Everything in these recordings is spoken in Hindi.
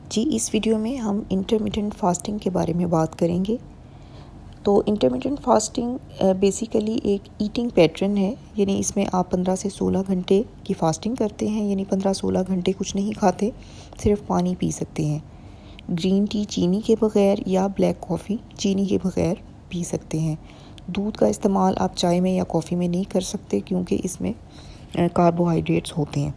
जी, इस वीडियो में हम इंटरमिटेंट फास्टिंग के बारे में बात करेंगे। तो इंटरमिटेंट फास्टिंग बेसिकली एक ईटिंग पैटर्न है, यानी इसमें आप 15 से 16 घंटे की फास्टिंग करते हैं, यानी 15-16 घंटे कुछ नहीं खाते, सिर्फ पानी पी सकते हैं। ग्रीन टी चीनी के बगैर या ब्लैक कॉफ़ी चीनी के बगैर पी सकते हैं। दूध का इस्तेमाल आप चाय में या कॉफ़ी में नहीं कर सकते क्योंकि इसमें कार्बोहाइड्रेट्स होते हैं।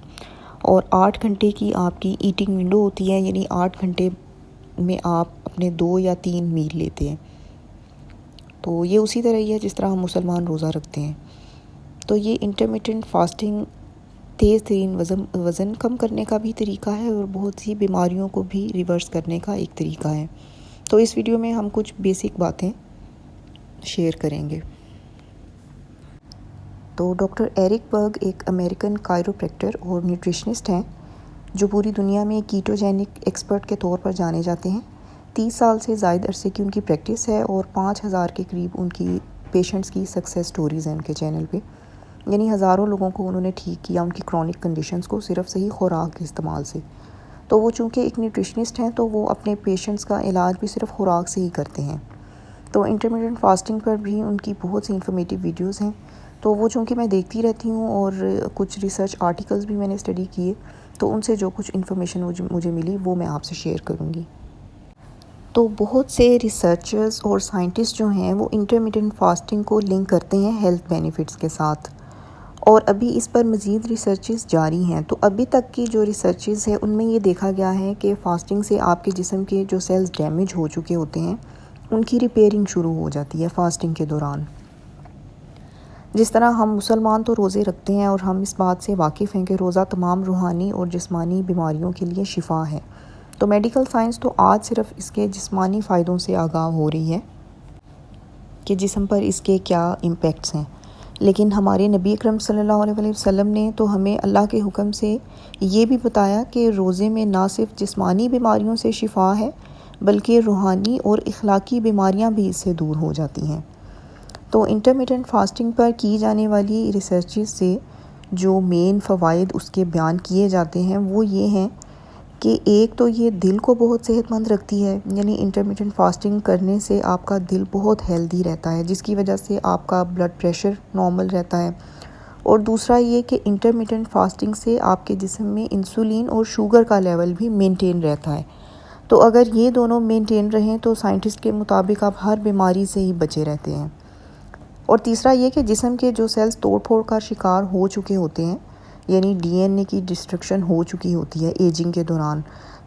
और 8 घंटे की आपकी ईटिंग विंडो होती है, यानी 8 घंटे में आप अपने 2 या 3 मील लेते हैं। तो ये उसी तरह ही है जिस तरह हम मुसलमान रोज़ा रखते हैं। तो ये इंटरमिटेंट फास्टिंग तेज़ तरीन वज़न कम करने का भी तरीका है और बहुत सी बीमारियों को भी रिवर्स करने का एक तरीका है। तो इस वीडियो में हम कुछ बेसिक बातें शेयर करेंगे। तो डॉक्टर एरिक बर्ग एक अमेरिकन कायरोप्रैक्टर और न्यूट्रिशनिस्ट हैं जो पूरी दुनिया में कीटोजेनिक एक्सपर्ट के तौर पर जाने जाते हैं। 30 साल से ज़ायद अरसे की उनकी प्रैक्टिस है और 5000 के करीब उनकी पेशेंट्स की सक्सेस स्टोरीज़ हैं उनके चैनल पे। यानी हज़ारों लोगों को उन्होंने ठीक किया उनकी क्रॉनिक कंडीशंस को सिर्फ सही खुराक के इस्तेमाल से। तो वो चूँकि एक न्यूट्रिशनिस्ट हैं तो वो अपने पेशेंट्स का इलाज भी सिर्फ खुराक से ही करते हैं। तो इंटरमिटेंट फास्टिंग पर भी उनकी बहुत सी इन्फॉर्मेटिव वीडियोस हैं। तो वो चूँकि मैं देखती रहती हूँ और कुछ रिसर्च आर्टिकल्स भी मैंने स्टडी किए, तो उनसे जो कुछ इन्फॉर्मेशन मुझे मिली वो मैं आपसे शेयर करूँगी। तो बहुत से रिसर्चर्स और साइंटिस्ट जो हैं वो इंटरमिटेंट फास्टिंग को लिंक करते हैं हेल्थ बेनिफिट्स के साथ, और अभी इस पर मज़ीद रिसर्चेस जारी हैं। तो अभी तक की जो रिसर्चेस है उनमें ये देखा गया है कि फ़ास्टिंग से आपके जिस्म के जो सेल्स डैमेज हो चुके होते हैं उनकी रिपेयरिंग शुरू हो जाती है फ़ास्टिंग के दौरान। जिस तरह हम मुसलमान तो रोज़े रखते हैं और हम इस बात से वाकिफ़ हैं कि रोज़ा तमाम रूहानी और जिस्मानी बीमारियों के लिए शिफा है। तो मेडिकल साइंस तो आज सिर्फ इसके जिस्मानी फ़ायदों से आगाह हो रही है कि जिस्म पर इसके क्या इम्पेक्ट्स हैं, लेकिन हमारे नबी अकरम सल्लल्लाहु अलैहि वसल्लम ने तो हमें अल्लाह के हुक्म से ये भी बताया कि रोज़े में ना सिर्फ जिस्मानी बीमारियों से शिफा है बल्कि रूहानी और इखलाकी बीमारियां भी इससे दूर हो जाती हैं। तो इंटरमिटेंट फास्टिंग पर की जाने वाली रिसर्चेस से जो मेन फ़वाइद उसके बयान किए जाते हैं वो ये हैं कि एक तो ये दिल को बहुत सेहतमंद रखती है, यानी इंटरमिटेंट फास्टिंग करने से आपका दिल बहुत हेल्दी रहता है जिसकी वजह से आपका ब्लड प्रेशर नॉर्मल रहता है। और दूसरा ये कि इंटरमिटेंट फास्टिंग से आपके जिस्म में इंसुलिन और शुगर का लेवल भी मेंटेन रहता है। तो अगर ये दोनों मेंटेन रहें तो साइंटिस्ट के मुताबिक आप हर बीमारी से ही बचे रहते हैं। और तीसरा ये कि जिस्म के जो सेल्स तोड़ फोड़ का शिकार हो चुके होते हैं, यानी डीएनए की डिस्ट्रक्शन हो चुकी होती है एजिंग के दौरान,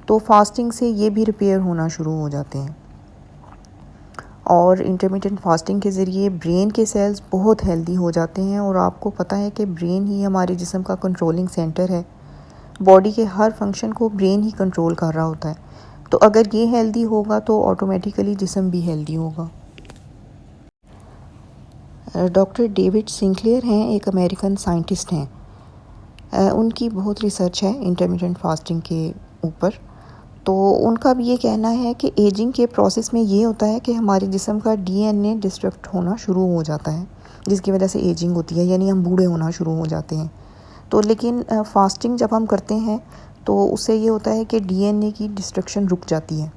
तो फास्टिंग से ये भी रिपेयर होना शुरू हो जाते हैं। और इंटरमिटेंट फास्टिंग के ज़रिए ब्रेन के सेल्स बहुत हेल्दी हो जाते हैं, और आपको पता है कि ब्रेन ही हमारे जिस्म का कंट्रोलिंग सेंटर है। बॉडी के हर फंक्शन को ब्रेन ही कंट्रोल कर रहा होता है। तो अगर ये हेल्दी होगा तो ऑटोमेटिकली जिस्म भी हेल्दी होगा। डॉक्टर डेविड सिंक्लेयर हैं, एक अमेरिकन साइंटिस्ट हैं। उनकी बहुत रिसर्च है इंटरमिटेंट फास्टिंग के ऊपर। तो उनका भी ये कहना है कि एजिंग के प्रोसेस में ये होता है कि हमारे जिस्म का डीएनए डिस्ट्रक्ट होना शुरू हो जाता है जिसकी वजह से एजिंग होती है, यानी हम बूढ़े होना शुरू हो जाते हैं। तो लेकिन फास्टिंग जब हम करते हैं तो उससे ये होता है कि डीएनए की डिस्ट्रक्शन रुक जाती है,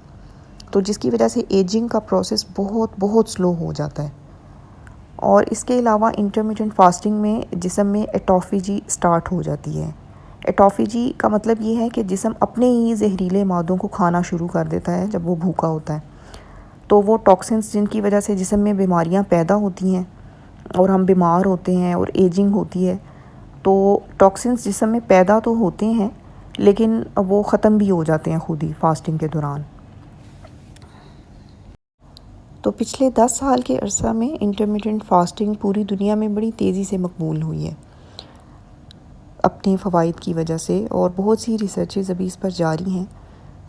तो जिसकी वजह से एजिंग का प्रोसेस बहुत बहुत स्लो हो जाता है। और इसके अलावा इंटरमिटेंट फास्टिंग में जिस्म में एटोफेजी स्टार्ट हो जाती है। एटोफेजी का मतलब ये है कि जिस्म अपने ही जहरीले मादों को खाना शुरू कर देता है जब वो भूखा होता है। तो वो टॉक्सिन्स जिनकी वजह से जिस्म में बीमारियां पैदा होती हैं और हम बीमार होते हैं और एजिंग होती है, तो टॉक्सिन्स जिस्म में पैदा तो होते हैं लेकिन वो ख़त्म भी हो जाते हैं खुद ही फास्टिंग के दौरान। तो पिछले 10 साल के अरसा में इंटरमिटेंट फास्टिंग पूरी दुनिया में बड़ी तेज़ी से मकबूल हुई है अपने फ़वाइद की वजह से, और बहुत सी रिसर्चेस अभी इस पर जारी हैं।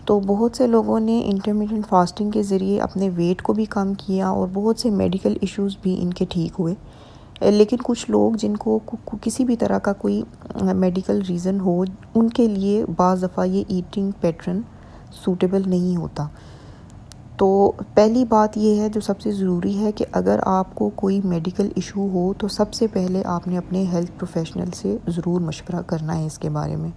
तो बहुत से लोगों ने इंटरमिटेंट फास्टिंग के ज़रिए अपने वेट को भी कम किया और बहुत से मेडिकल इश्यूज़ भी इनके ठीक हुए। लेकिन कुछ लोग जिनको किसी भी तरह का कोई मेडिकल रीज़न हो, उनके लिए बाज़ दफ़ा ये ईटिंग पैटर्न सूटेबल नहीं होता। तो पहली बात ये है जो सबसे ज़रूरी है कि अगर आपको कोई मेडिकल इशू हो तो सबसे पहले आपने अपने हेल्थ प्रोफेशनल से ज़रूर मशवरा करना है इसके बारे में।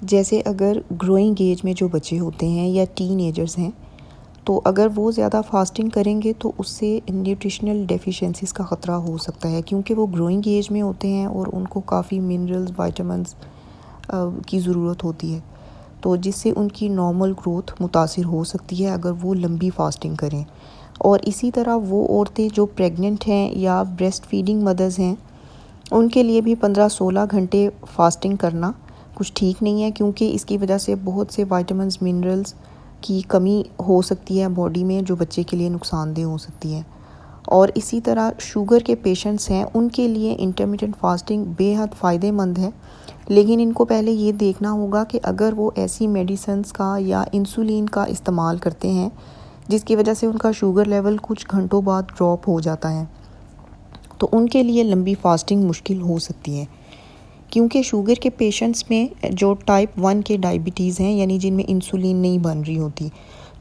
जैसे अगर ग्रोइंग एज में जो बच्चे होते हैं या टीनेजर्स हैं, तो अगर वो ज़्यादा फास्टिंग करेंगे तो उससे न्यूट्रिशनल डेफिशिएंसीज़ का ख़तरा हो सकता है, क्योंकि वो ग्रोइंग एज में होते हैं और उनको काफ़ी मिनरल्स, विटामिन्स की ज़रूरत होती है, तो जिससे उनकी नॉर्मल ग्रोथ मुतासिर हो सकती है अगर वो लंबी फास्टिंग करें। और इसी तरह वो औरतें जो प्रेग्नेंट हैं या ब्रेस्ट फीडिंग मदर्स हैं, उनके लिए भी 15-16 घंटे फास्टिंग करना कुछ ठीक नहीं है, क्योंकि इसकी वजह से बहुत से विटामिन्स, मिनरल्स की कमी हो सकती है बॉडी में, जो बच्चे के लिए नुकसानदेह हो सकती है। और इसी तरह शुगर के पेशेंट्स हैं, उनके लिए इंटरमिटेंट फास्टिंग बेहद फ़ायदेमंद है, लेकिन इनको पहले ये देखना होगा कि अगर वो ऐसी मेडिसिन्स का या इंसुलिन का इस्तेमाल करते हैं जिसकी वजह से उनका शुगर लेवल कुछ घंटों बाद ड्रॉप हो जाता है, तो उनके लिए लंबी फास्टिंग मुश्किल हो सकती है। क्योंकि शुगर के पेशेंट्स में जो टाइप 1 के डायबिटीज़ हैं, यानी जिनमें इंसुलिन नहीं बन रही होती,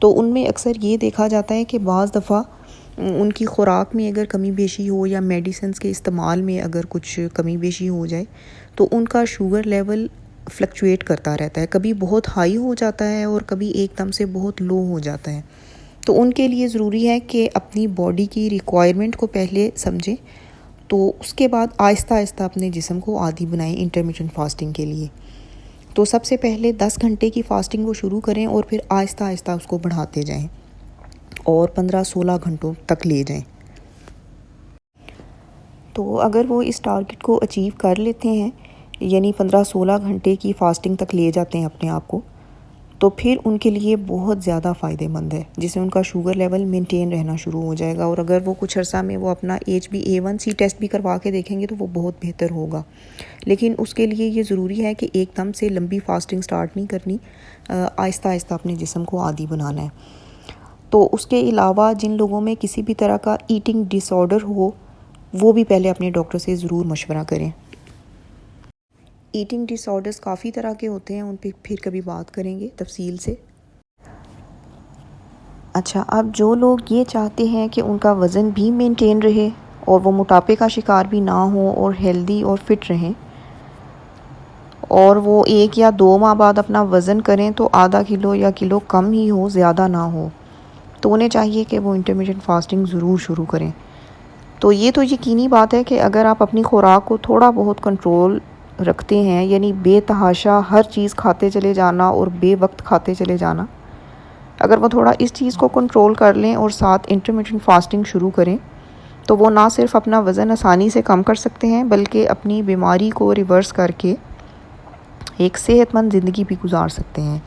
तो उनमें अक्सर ये देखा जाता है कि बाज़ दफ़ा उनकी खुराक में अगर कमी बेशी हो या मेडिसिन्स के इस्तेमाल में अगर कुछ कमी बेशी हो जाए तो उनका शुगर लेवल फ्लक्चुएट करता रहता है, कभी बहुत हाई हो जाता है और कभी एकदम से बहुत लो हो जाता है। तो उनके लिए ज़रूरी है कि अपनी बॉडी की रिक्वायरमेंट को पहले समझें, तो उसके बाद आहिस्ता आहिस्ता अपने जिस्म को आदी बनाएं इंटरमिटेंट फास्टिंग के लिए। तो सबसे पहले 10 घंटे की फ़ास्टिंग वो शुरू करें और फिर आहिस्ता आहिस्ता उसको बढ़ाते जाएं और 15-16 घंटों तक ले जाएं। तो अगर वो इस टारगेट को अचीव कर लेते हैं, यानी 15-16 घंटे की फ़ास्टिंग तक ले जाते हैं अपने आप को, तो फिर उनके लिए बहुत ज़्यादा फ़ायदेमंद है, जिससे उनका शुगर लेवल मेंटेन रहना शुरू हो जाएगा। और अगर वो कुछ अर्सा में वो अपना HbA1c टेस्ट भी करवा के देखेंगे तो वो बहुत बेहतर होगा। लेकिन उसके लिए ये ज़रूरी है कि एकदम से लंबी फास्टिंग स्टार्ट नहीं करनी, आहिस्ता आहिस्ता अपने जिस्म को आदी बनाना है। तो उसके अलावा जिन लोगों में किसी भी तरह का ईटिंग डिसऑर्डर हो, वो भी पहले अपने डॉक्टर से ज़रूर मशवरा करें। ईटिंग डिसऑर्डर्स काफ़ी तरह के होते हैं, उन पे फिर कभी बात करेंगे तफसील से। अच्छा, अब जो लोग ये चाहते हैं कि उनका वज़न भी मेंटेन रहे और वो मोटापे का शिकार भी ना हो और हेल्दी और फिट रहें, और वो 1 या 2 माह बाद अपना वज़न करें तो आधा किलो या किलो कम ही हो, ज़्यादा ना हो, तो उन्हें चाहिए कि वो इंटरमिटेंट फास्टिंग ज़रूर शुरू करें। तो ये तो यकीनी बात है कि अगर आप अपनी खुराक को थोड़ा बहुत कंट्रोल रखते हैं, यानी बेतहाशा हर चीज़ खाते चले जाना और बेवक्त खाते चले जाना, अगर वो थोड़ा इस चीज़ को कंट्रोल कर लें और साथ इंटरमिटेंट फास्टिंग शुरू करें, तो वो ना सिर्फ अपना वज़न आसानी से कम कर सकते हैं, बल्कि अपनी बीमारी को रिवर्स करके एक सेहतमंद ज़िंदगी भी गुजार सकते हैं।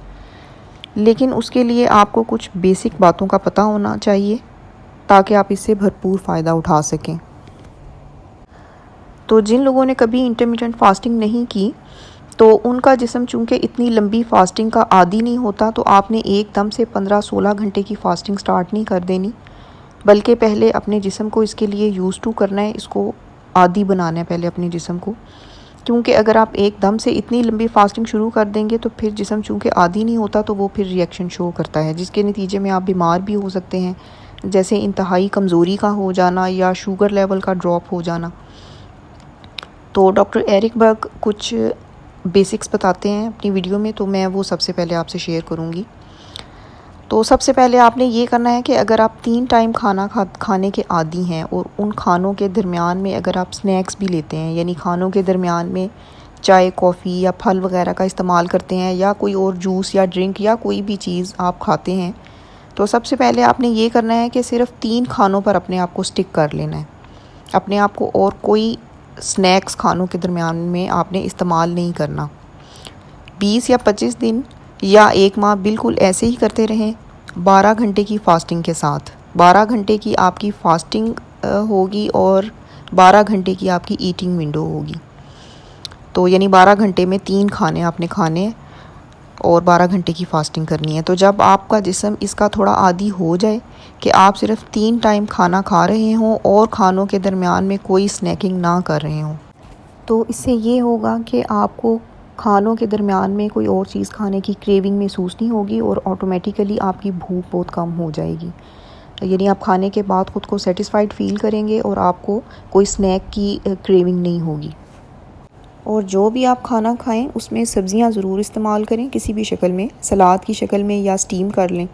लेकिन उसके लिए आपको कुछ बेसिक बातों का पता होना चाहिए ताकि आप इससे भरपूर फ़ायदा उठा सकें। तो जिन लोगों ने कभी इंटरमिटेंट फास्टिंग नहीं की, तो उनका जिस्म चूँकि इतनी लंबी फास्टिंग का आदी नहीं होता, तो आपने एकदम से 15-16 घंटे की फ़ास्टिंग स्टार्ट नहीं कर देनी, बल्कि पहले अपने जिस्म को इसके लिए यूज़ टू करना है, इसको आदी बनाना है पहले अपने जिस्म को। क्योंकि अगर आप एकदम से इतनी लंबी फास्टिंग शुरू कर देंगे तो फिर जिस्म चूँकि आदी नहीं होता, तो वो फिर रिएक्शन शो करता है, जिसके नतीजे में आप बीमार भी हो सकते हैं, जैसे इंतहाई कमज़ोरी का हो जाना या शुगर लेवल का ड्रॉप हो जाना। तो डॉक्टर एरिक बर्ग कुछ बेसिक्स बताते हैं अपनी वीडियो में, तो मैं वो सबसे पहले आपसे शेयर करूँगी। तो सबसे पहले आपने ये करना है कि अगर आप 3 टाइम खाने के आदी हैं और उन खानों के दरमियान में अगर आप स्नैक्स भी लेते हैं, यानी खानों के दरमियान में चाय, कॉफ़ी या फल वगैरह का इस्तेमाल करते हैं, या कोई और जूस या ड्रिंक या कोई भी चीज़ आप खाते हैं, तो सबसे पहले आपने ये करना है कि सिर्फ़ 3 खानों पर अपने आप को स्टिक कर लेना है। अपने आप को और कोई स्नैक्स खानों के दरमियान में आपने इस्तेमाल नहीं करना। 20 या 25 दिन या 1 माह बिल्कुल ऐसे ही करते रहें, 12 घंटे की फ़ास्टिंग के साथ। 12 घंटे की आपकी फ़ास्टिंग होगी और 12 घंटे की आपकी ईटिंग विंडो होगी। तो यानी 12 घंटे में 3 खाने आपने खाने और 12 घंटे की फ़ास्टिंग करनी है। तो जब आपका जिस्म इसका थोड़ा आदी हो जाए कि आप सिर्फ 3 टाइम खाना खा रहे हों और खानों के दरमियान में कोई स्नैकिंग ना कर रहे हों, तो इससे ये होगा कि आपको खानों के दरमियान में कोई और चीज़ खाने की क्रेविंग महसूस नहीं होगी और ऑटोमेटिकली आपकी भूख बहुत कम हो जाएगी। यानी आप खाने के बाद ख़ुद को सेटिस्फाइड फ़ील करेंगे और आपको कोई स्नैक की क्रेविंग नहीं होगी। और जो भी आप खाना खाएं उसमें सब्ज़ियां ज़रूर इस्तेमाल करें, किसी भी शक्ल में, सलाद की शक्ल में या स्टीम कर लें।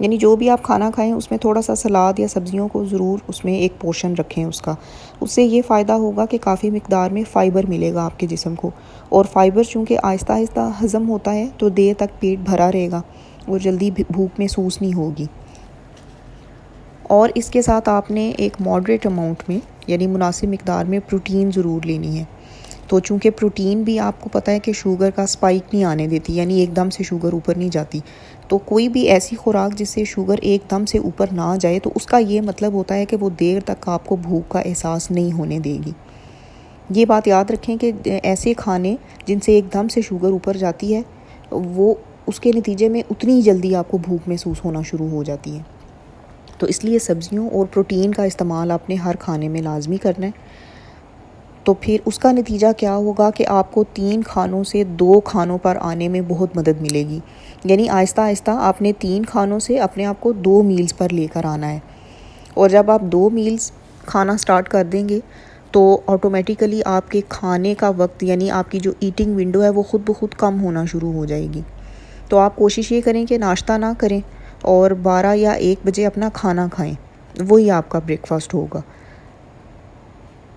यानी जो भी आप खाना खाएं उसमें थोड़ा सा सलाद या सब्ज़ियों को ज़रूर उसमें एक पोर्शन रखें उसका। उससे ये फ़ायदा होगा कि काफ़ी मिक़दार में फ़ाइबर मिलेगा आपके जिस्म को, और फ़ाइबर चूँकि आहिस्ता आहिस्ता हज़म होता है तो देर तक पेट भरा रहेगा और जल्दी भूख महसूस नहीं होगी। और इसके साथ आपने एक मॉडरेट अमाउंट में यानी मुनासिब मिक़दार में प्रोटीन ज़रूर लेनी है। तो चूँकि प्रोटीन भी आपको पता है कि शुगर का स्पाइक नहीं आने देती, यानी एकदम से शुगर ऊपर नहीं जाती। तो कोई भी ऐसी खुराक जिससे शुगर एकदम से ऊपर ना जाए तो उसका ये मतलब होता है कि वो देर तक आपको भूख का एहसास नहीं होने देगी। ये बात याद रखें कि ऐसे खाने जिनसे एकदम से शुगर ऊपर जाती है वो उसके नतीजे में उतनी जल्दी आपको भूख महसूस होना शुरू हो जाती है। तो इसलिए सब्ज़ियों और प्रोटीन का इस्तेमाल आपने हर खाने में लाजमी करना है। तो फिर उसका नतीजा क्या होगा कि आपको 3 खानों से 2 खानों पर आने में बहुत मदद मिलेगी। यानी आहिस्ता आहिस्ता आपने 3 खानों से अपने आप को 2 मील्स पर लेकर आना है। और जब आप 2 मील्स खाना स्टार्ट कर देंगे तो ऑटोमेटिकली आपके खाने का वक्त यानी आपकी जो ईटिंग विंडो है वो ख़ुद ब खुद कम होना शुरू हो जाएगी। तो आप कोशिश ये करें कि नाश्ता ना करें और 12 या 1 बजे अपना खाना खाएं, वही आपका ब्रेकफास्ट होगा।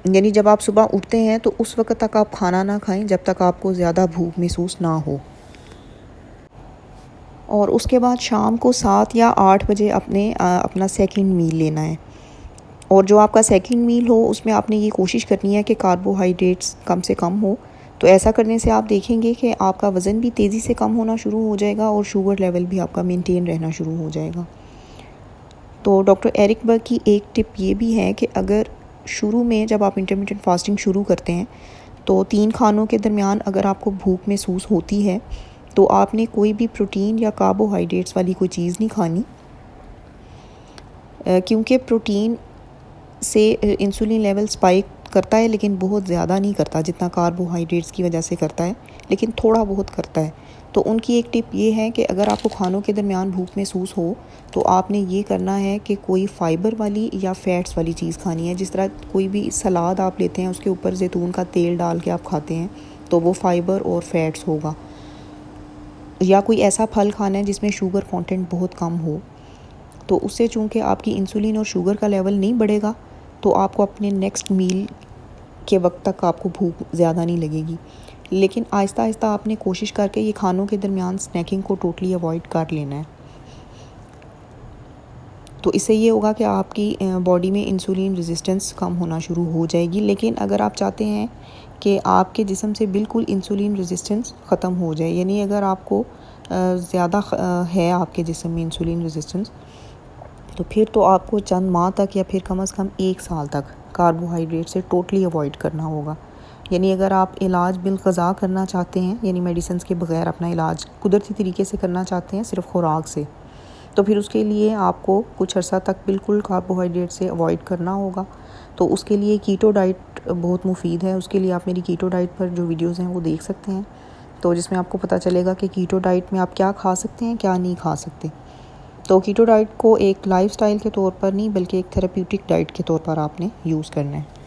यानी जब आप सुबह उठते हैं तो उस वक्त तक आप खाना ना खाएं जब तक आपको ज़्यादा भूख महसूस ना हो। और उसके बाद शाम को 7 या 8 बजे अपना सेकंड मील लेना है। और जो आपका सेकंड मील हो उसमें आपने ये कोशिश करनी है कि कार्बोहाइड्रेट्स कम से कम हो। तो ऐसा करने से आप देखेंगे कि आपका वज़न भी तेज़ी से कम होना शुरू हो जाएगा और शुगर लेवल भी आपका मेंटेन रहना शुरू हो जाएगा। तो डॉक्टर एरिक बर्ग की एक टिप ये भी है कि अगर शुरू में जब आप इंटरमिटेंट फास्टिंग शुरू करते हैं तो 3 खानों के दरमियान अगर आपको भूख महसूस होती है तो आपने कोई भी प्रोटीन या कार्बोहाइड्रेट्स वाली कोई चीज़ नहीं खानी, क्योंकि प्रोटीन से इंसुलिन लेवल स्पाइक करता है लेकिन बहुत ज़्यादा नहीं करता जितना कार्बोहाइड्रेट्स की वजह से करता है, लेकिन थोड़ा बहुत करता है। तो उनकी एक टिप ये है कि अगर आपको खानों के दरमियान भूख महसूस हो तो आपने ये करना है कि कोई फ़ाइबर वाली या फ़ैट्स वाली चीज़ खानी है। जिस तरह कोई भी सलाद आप लेते हैं उसके ऊपर जैतून का तेल डाल के आप खाते हैं तो वो फ़ाइबर और फ़ैट्स होगा। या कोई ऐसा फल खाना है जिसमें शुगर कंटेंट बहुत कम हो, तो उससे चूँकि आपकी इंसुलिन और शुगर का लेवल नहीं बढ़ेगा तो आपको अपने नेक्स्ट मील के वक्त तक आपको भूख ज़्यादा नहीं लगेगी। लेकिन आहिस्ता आहिस्ता आपने कोशिश करके ये खानों के दरमियान स्नैकिंग को टोटली अवॉइड कर लेना है। तो इससे ये होगा कि आपकी बॉडी में इंसुलिन रेजिस्टेंस कम होना शुरू हो जाएगी। लेकिन अगर आप चाहते हैं कि आपके जिस्म से बिल्कुल इंसुलिन रेजिस्टेंस ख़त्म हो जाए, यानी अगर आपको ज़्यादा है आपके जिस्म में इंसुलिन रेजिस्टेंस, तो फिर तो आपको चंद माह तक या फिर कम से कम 1 साल तक कार्बोहाइड्रेट से टोटली अवॉइड करना होगा। यानी अगर आप इलाज बिलग़ज़ा करना चाहते हैं, यानी मेडिसिन के बग़ैर अपना इलाज कुदरती तरीके से करना चाहते हैं सिर्फ खुराक से, तो फिर उसके लिए आपको कुछ अर्सा तक बिल्कुल कार्बोहाइड्रेट से अवॉइड करना होगा। तो उसके लिए कीटो डाइट बहुत मुफीद है। उसके लिए आप मेरी कीटो डाइट पर जो वीडियोज़ हैं वो देख सकते हैं, तो जिसमें आपको पता चलेगा कि कीटो डाइट में आप क्या खा सकते हैं, क्या नहीं खा सकते। तो कीटो डाइट को एक लाइफ़स्टाइल के तौर पर नहीं बल्कि एक थेरेप्यूटिक डाइट के तौर पर आपने यूज़ करना है।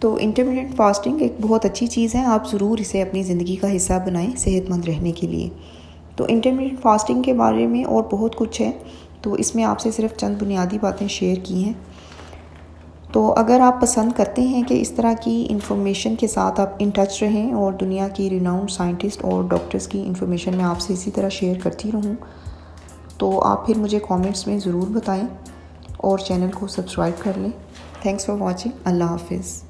तो इंटरमिटेंट फास्टिंग एक बहुत अच्छी चीज़ है, आप ज़रूर इसे अपनी ज़िंदगी का हिस्सा बनाएं सेहतमंद रहने के लिए। तो इंटरमिटेंट फास्टिंग के बारे में और बहुत कुछ है, तो इसमें आपसे सिर्फ चंद बुनियादी बातें शेयर की हैं। तो अगर आप पसंद करते हैं कि इस तरह की इन्फॉर्मेशन के साथ आप इन टच रहें और दुनिया की रिनाउंड साइंटिस्ट और डॉक्टर्स की इन्फॉर्मेशन मैं आपसे इसी तरह शेयर करती रहूं, तो आप फिर मुझे कमेंट्स में ज़रूर बताएं और चैनल को सब्सक्राइब कर लें। Thanks for watching. अल्लाह हाफिज़।